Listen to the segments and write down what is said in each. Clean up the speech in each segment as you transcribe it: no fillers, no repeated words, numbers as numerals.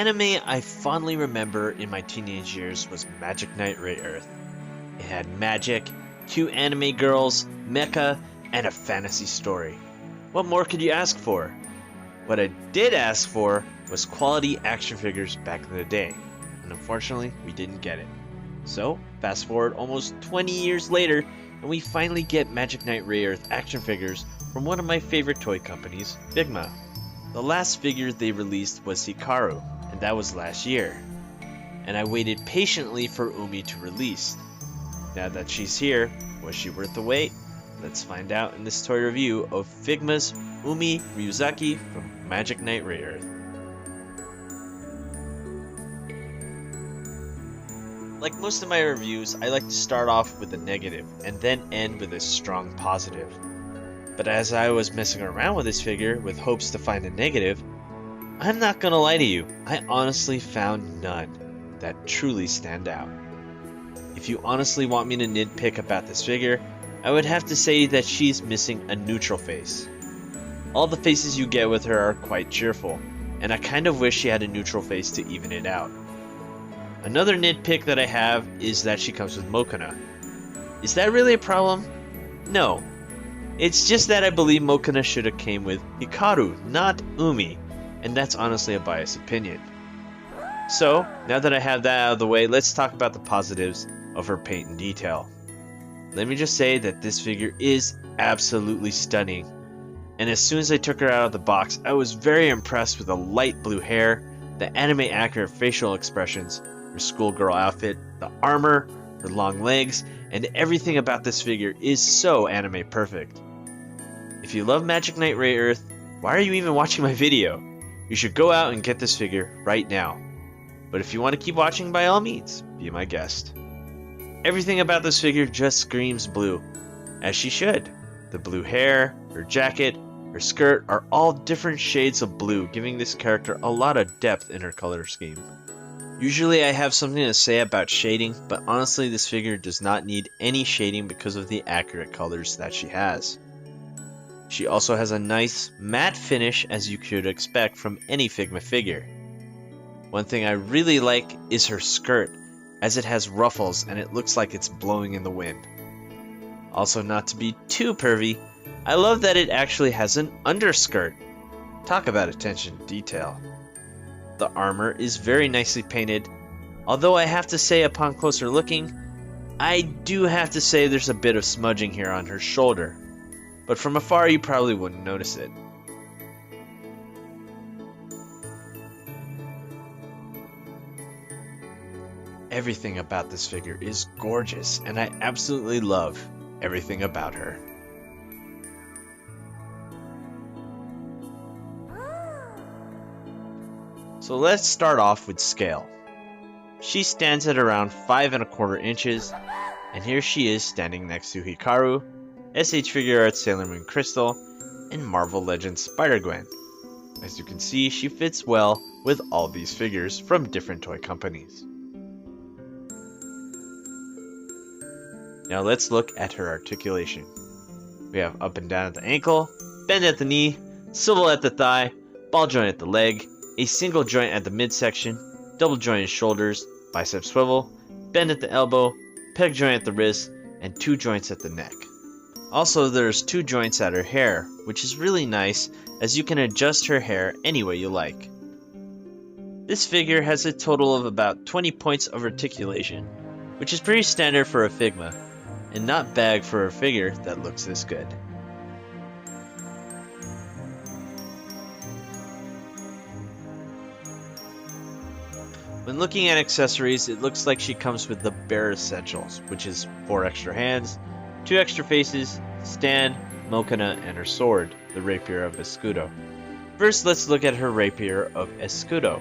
anime I fondly remember in my teenage years was Magic Knight Rayearth. It had magic, cute anime girls, mecha, and a fantasy story. What more could you ask for? What I did ask for was quality action figures back in the day, and unfortunately we didn't get it. So, fast forward almost 20 years later, and we finally get Magic Knight Rayearth action figures from one of my favorite toy companies, Figma. The last figure they released was Hikaru, and that was last year. And I waited patiently for Umi to release. Now that she's here, was she worth the wait? Let's find out in this toy review of Figma's Umi Ryuuzaki from Magic Knight Rayearth. Like most of my reviews, I like to start off with a negative and then end with a strong positive. But as I was messing around with this figure with hopes to find a negative, I'm not gonna lie to you, I honestly found none that truly stand out. If you honestly want me to nitpick about this figure, I would have to say that she's missing a neutral face. All the faces you get with her are quite cheerful, and I kind of wish she had a neutral face to even it out. Another nitpick that I have is that she comes with Mokona. Is that really a problem? No. It's just that I believe Mokona should have came with Hikaru, not Umi, and that's honestly a biased opinion. So, now that I have that out of the way, let's talk about the positives of her paint and detail. Let me just say that this figure is absolutely stunning, and as soon as I took her out of the box, I was very impressed with the light blue hair, the anime accurate facial expressions, her schoolgirl outfit, the armor, her long legs, and everything about this figure is so anime perfect. If you love Magic Knight Rayearth, why are you even watching my video? You should go out and get this figure right now. But if you want to keep watching, by all means, be my guest. Everything about this figure just screams blue, as she should. The blue hair, her jacket, her skirt are all different shades of blue, giving this character a lot of depth in her color scheme. Usually I have something to say about shading, but honestly this figure does not need any shading because of the accurate colors that she has. She also has a nice matte finish as you could expect from any Figma figure. One thing I really like is her skirt, as it has ruffles and it looks like it's blowing in the wind. Also, not to be too pervy, I love that it actually has an underskirt. Talk about attention to detail. The armor is very nicely painted, although I have to say upon closer looking, I do have to say there's a bit of smudging here on her shoulder, but from afar you probably wouldn't notice it. Everything about this figure is gorgeous, and I absolutely love everything about her. So let's start off with scale. She stands at around 5 1/4 inches, and here she is standing next to Hikaru, SH Figuarts Sailor Moon Crystal, and Marvel Legends Spider-Gwen. As you can see, she fits well with all these figures from different toy companies. Now let's look at her articulation. We have up and down at the ankle, bend at the knee, swivel at the thigh, ball joint at the leg, a single joint at the midsection, double jointed shoulders, bicep swivel, bend at the elbow, peg joint at the wrist, and 2 joints at the neck. Also, there's 2 joints at her hair, which is really nice as you can adjust her hair any way you like. This figure has a total of about 20 points of articulation, which is pretty standard for a Figma, and not bad for a figure that looks this good. When looking at accessories, it looks like she comes with the bare essentials, which is 4 extra hands, 2 extra faces, stand, Mokona, and her sword, the Rapier of Escudo. First, let's look at her Rapier of Escudo.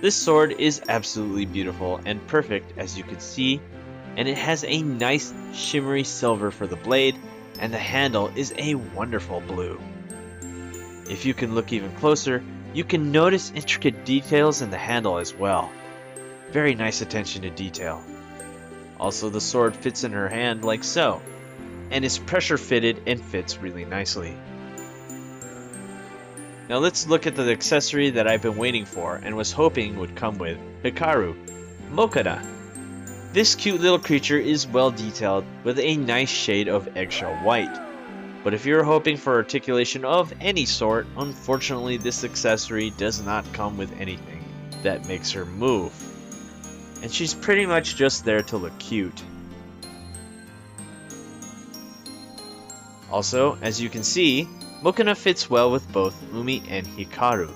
This sword is absolutely beautiful and perfect as you can see, and it has a nice shimmery silver for the blade, and the handle is a wonderful blue. If you can look even closer, you can notice intricate details in the handle as well. Very nice attention to detail. Also, the sword fits in her hand like so, and is pressure fitted and fits really nicely. Now let's look at the accessory that I've been waiting for and was hoping would come with Hikaru, Mokana. This cute little creature is well detailed with a nice shade of eggshell white. But if you're hoping for articulation of any sort, unfortunately this accessory does not come with anything that makes her move. And she's pretty much just there to look cute. Also, as you can see, Mokana fits well with both Umi and Hikaru.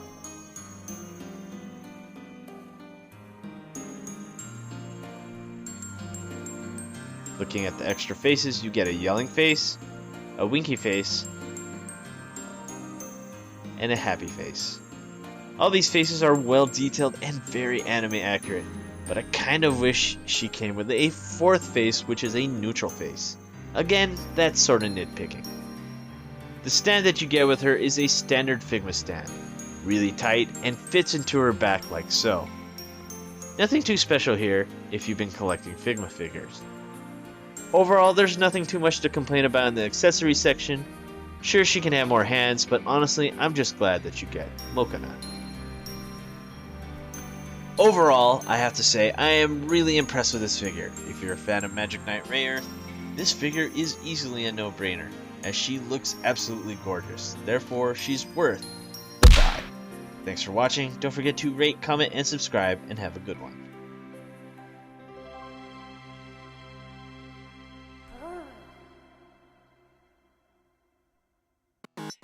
Looking at the extra faces, you get a yelling face, a winky face, and a happy face. All these faces are well detailed and very anime accurate, but I kind of wish she came with a fourth face, which is a neutral face. Again, that's sort of nitpicking. The stand that you get with her is a standard Figma stand, really tight and fits into her back like so. Nothing too special here if you've been collecting Figma figures. Overall, there's nothing too much to complain about in the accessory section. Sure, she can have more hands, but honestly, I'm just glad that you get Mokana. Overall, I have to say, I am really impressed with this figure. If you're a fan of Magic Knight Rayearth, this figure is easily a no-brainer, as she looks absolutely gorgeous. Therefore, she's worth the buy. Thanks for watching. Don't forget to rate, comment, and subscribe, and have a good one.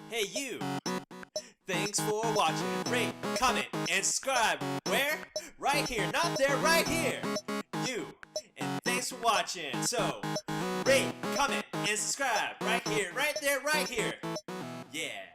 Hey you! Thanks for watching. Rate, comment, and subscribe. Where? Right here. Not there, right here. You. And thanks for watching. So, rate, comment, and subscribe. Right here, right there, right here. Yeah.